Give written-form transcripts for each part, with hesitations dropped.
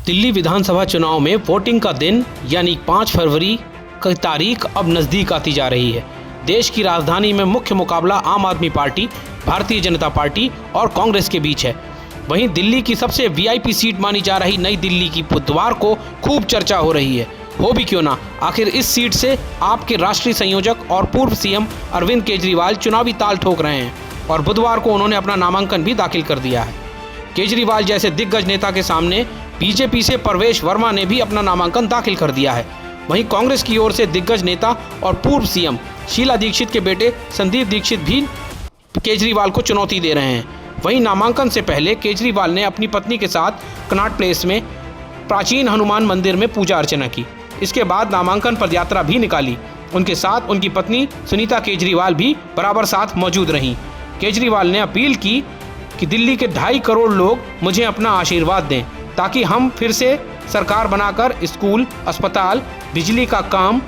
दिल्ली विधानसभा चुनाव में वोटिंग का दिन यानी 5 फरवरी की तारीख अब नज़दीक आती जा रही है। देश की राजधानी में मुख्य मुकाबला आम आदमी पार्टी, भारतीय जनता पार्टी और कांग्रेस के बीच है। वहीं दिल्ली की सबसे वीआईपी सीट मानी जा रही नई दिल्ली की बुधवार को खूब चर्चा हो रही है। हो भी क्यों ना, आखिर इस सीट से आपके राष्ट्रीय संयोजक और पूर्व सीएम अरविंद केजरीवाल चुनावी ताल ठोक रहे हैं और बुधवार को उन्होंने अपना नामांकन भी दाखिल कर दिया है। केजरीवाल जैसे दिग्गज नेता के सामने बीजेपी से परवेश वर्मा ने भी अपना नामांकन दाखिल कर दिया है। वहीं कांग्रेस की ओर से दिग्गज नेता और पूर्व सीएम शीला दीक्षित के बेटे संदीप दीक्षित भी केजरीवाल को चुनौती दे रहे हैं। वहीं नामांकन से पहले केजरीवाल ने अपनी पत्नी के साथ कनॉट प्लेस में प्राचीन हनुमान मंदिर में पूजा अर्चना की। इसके बाद नामांकन पदयात्रा भी निकाली। उनके साथ उनकी पत्नी सुनीता केजरीवाल भी बराबर साथ मौजूद रहीं। केजरीवाल ने अपील की कि दिल्ली के 2.5 करोड़ लोग मुझे अपना आशीर्वाद दें ताकि हम फिर से सरकार बनाकर स्कूल, अस्पताल, बिजली का काम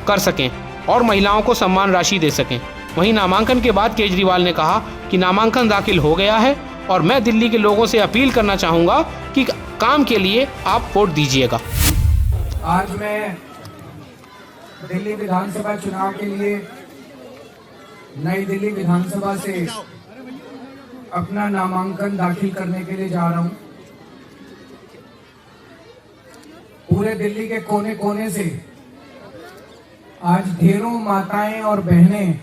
कर सकें और महिलाओं को सम्मान राशि दे सकें। वहीं नामांकन के बाद केजरीवाल ने कहा कि नामांकन दाखिल हो गया है और मैं दिल्ली के लोगों से अपील करना चाहूँगा कि काम के लिए आप वोट दीजिएगा। आज मैं दिल्ली विधानसभा चुनाव के लिए नई दिल्ली विधानसभा से अपना नामांकन दाखिल करने के लिए जा रहा हूं। पूरे दिल्ली के कोने कोने से आज ढेरों माताएं और बहनें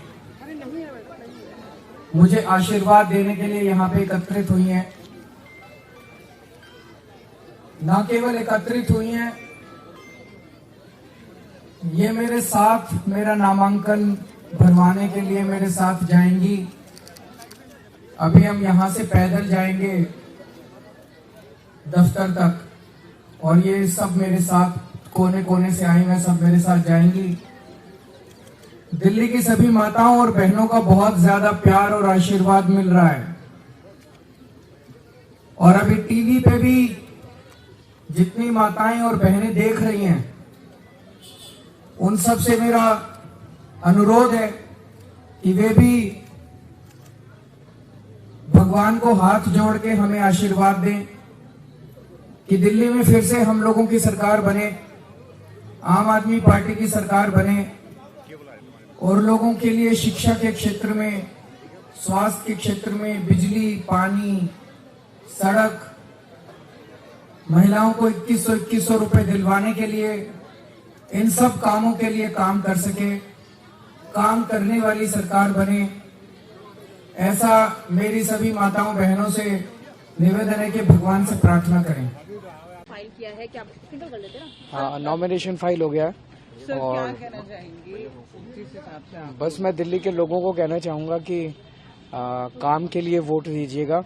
मुझे आशीर्वाद देने के लिए यहाँ पे एकत्रित हुई हैं। न केवल एकत्रित हुई हैं, ये मेरे साथ मेरा नामांकन भरवाने के लिए मेरे साथ जाएंगी। अभी हम यहाँ से पैदल जाएंगे दफ्तर तक और ये सब मेरे साथ कोने कोने से आई हैं, सब मेरे साथ जाएंगी। दिल्ली की सभी माताओं और बहनों का बहुत ज्यादा प्यार और आशीर्वाद मिल रहा है और अभी टीवी पे भी जितनी माताएं और बहनें देख रही हैं उन सब से मेरा अनुरोध है कि वे भी भगवान को हाथ जोड़ के हमें आशीर्वाद दें कि दिल्ली में फिर से हम लोगों की सरकार बने, आम आदमी पार्टी की सरकार बने और लोगों के लिए शिक्षा के क्षेत्र में, स्वास्थ्य के क्षेत्र में, बिजली, पानी, सड़क, महिलाओं को 2100 रुपए दिलवाने के लिए, इन सब कामों के लिए काम कर सके, काम करने वाली सरकार बने, ऐसा मेरी सभी माताओं बहनों से निवेदन है कि भगवान से प्रार्थना करें। फाइल किया है, क्या सिंपल कर लेते ना? हाँ, नॉमिनेशन फाइल हो गया है। सर, और क्या कहना चाहेंगे जिस हिसाब से आप? बस मैं दिल्ली के लोगों को कहना चाहूँगा कि काम के लिए वोट दीजिएगा।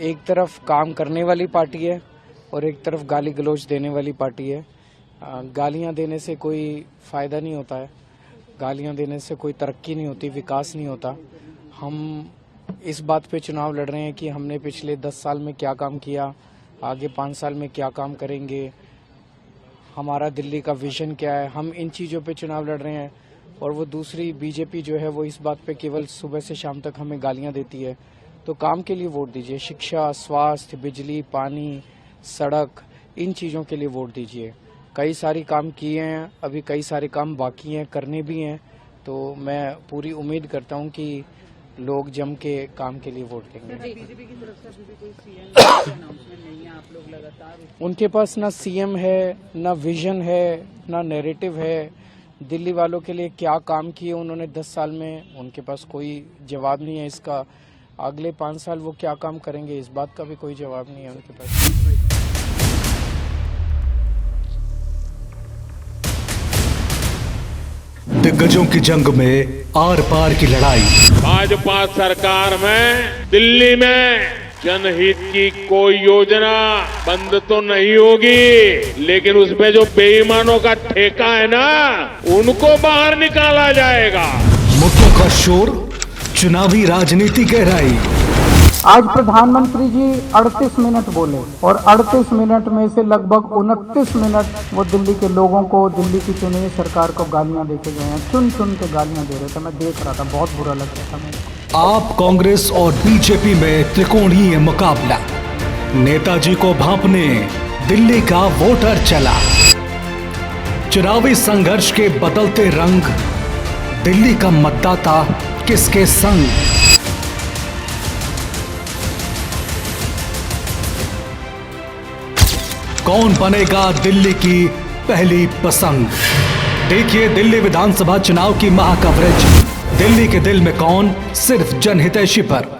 एक तरफ काम करने वाली पार्टी है और एक तरफ गाली गलौज देने वाली पार्टी है। गालियाँ देने से कोई फायदा नहीं होता है, गालियाँ देने से कोई तरक्की नहीं होती, विकास नहीं होता। हम इस बात पे चुनाव लड़ रहे हैं कि हमने पिछले 10 साल में क्या काम किया, आगे 5 साल में क्या काम करेंगे, हमारा दिल्ली का विजन क्या है। हम इन चीज़ों पे चुनाव लड़ रहे हैं और वो दूसरी बीजेपी जो है वो इस बात पे केवल सुबह से शाम तक हमें गालियां देती है। तो काम के लिए वोट दीजिए, शिक्षा, स्वास्थ्य, बिजली, पानी, सड़क, इन चीज़ों के लिए वोट दीजिए। कई सारी काम किए हैं, अभी कई सारे काम बाकी हैं, करने भी हैं। तो मैं पूरी उम्मीद करता हूँ कि लोग जम के काम के लिए वोट देंगे। बीजेपी की तरफ से अभी भी कोई सीएम अनाउंसमेंट नहीं है, आप लोग लगातार उनके पास ना सीएम है, ना विजन है, ना नैरेटिव है। दिल्ली वालों के लिए क्या काम किए उन्होंने 10 साल में, उनके पास कोई जवाब नहीं है इसका। अगले 5 साल वो क्या काम करेंगे, इस बात का भी कोई जवाब नहीं है उनके पास। दिग्गजों की जंग में आर पार की लड़ाई। भाजपा सरकार में दिल्ली में जनहित की कोई योजना बंद तो नहीं होगी, लेकिन उसमें जो बेईमानों का ठेका है ना, उनको बाहर निकाला जाएगा। मुद्दों का शोर, चुनावी राजनीति गहराई। आज प्रधानमंत्री जी 38 मिनट बोले और 38 मिनट में से लगभग 29 मिनट वो दिल्ली के लोगों को, दिल्ली की चुनी हुई सरकार को गालियां देके गए हैं। चुन चुन के गालियां दे रहे थे, मैं देख रहा था, बहुत बुरा लग रहा था मेरे को। आप कांग्रेस और बीजेपी में त्रिकोणीय मुकाबला। नेताजी को भांपने दिल्ली का वोटर चला। चुनावी संघर्ष के बदलते रंग, दिल्ली का मतदाता किसके संग? कौन बनेगा दिल्ली की पहली पसंद? देखिए दिल्ली विधानसभा चुनाव की महा कवरेज। दिल्ली के दिल में कौन, सिर्फ जनहितैषी पर।